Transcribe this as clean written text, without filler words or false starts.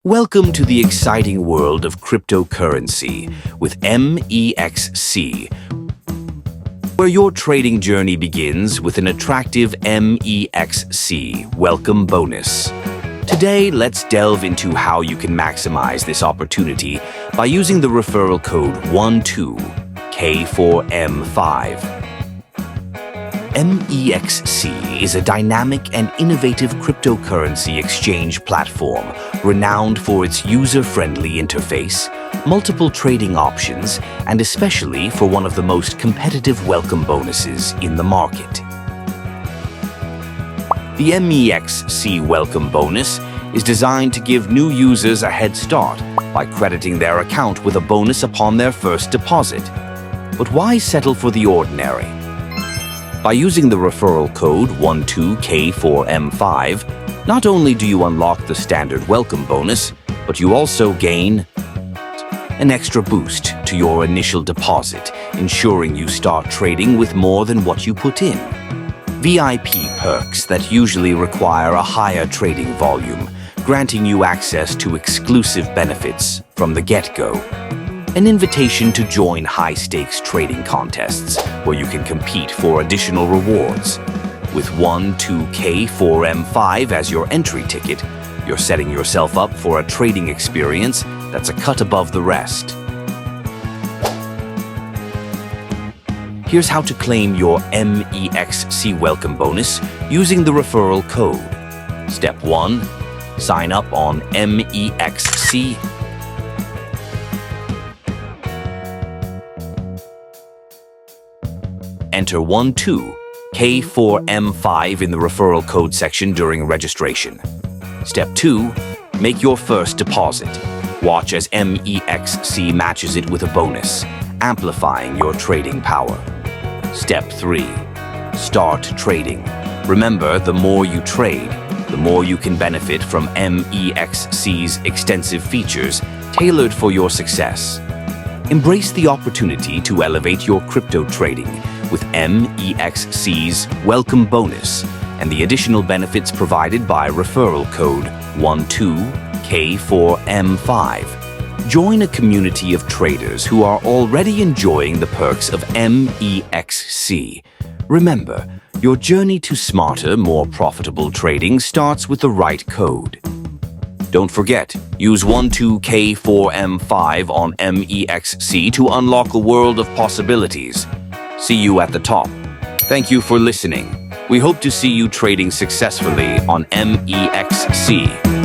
Welcome to the exciting world of cryptocurrency with Mexc, where your trading journey begins with an attractive Mexc welcome bonus. Today, let's delve into how you can maximize this opportunity by using the referral code 12K4M5. Mexc is a dynamic and innovative cryptocurrency exchange platform renowned for its user-friendly interface, multiple trading options, and especially for one of the most competitive welcome bonuses in the market. The Mexc welcome bonus is designed to give new users a head start by crediting their account with a bonus upon their first deposit. But why settle for the ordinary? By using the referral code 12K4M5, not only do you unlock the standard welcome bonus, but you also gain an extra boost to your initial deposit, ensuring you start trading with more than what you put in. VIP perks that usually require a higher trading volume, granting you access to exclusive benefits from the get-go. An invitation to join high-stakes trading contests where you can compete for additional rewards. With 12K4M5 as your entry ticket, you're setting yourself up for a trading experience that's a cut above the rest. Here's how to claim your Mexc welcome bonus using the referral code. Step 1. Sign up on Mexc. Enter 12K4M5 in the referral code section during registration. Step 2. Make your first deposit. Watch as Mexc matches it with a bonus, amplifying your trading power. Step 3. Start trading. Remember, the more you trade, the more you can benefit from Mexc's extensive features tailored for your success. Embrace the opportunity to elevate your crypto trading with Mexc's welcome bonus and the additional benefits provided by referral code 12K4M5. Join a community of traders who are already enjoying the perks of Mexc. Remember, your journey to smarter, more profitable trading starts with the right code. Don't forget, use 12K4M5 on Mexc to unlock a world of possibilities. See you at the top. Thank you for listening. We hope to see you trading successfully on Mexc.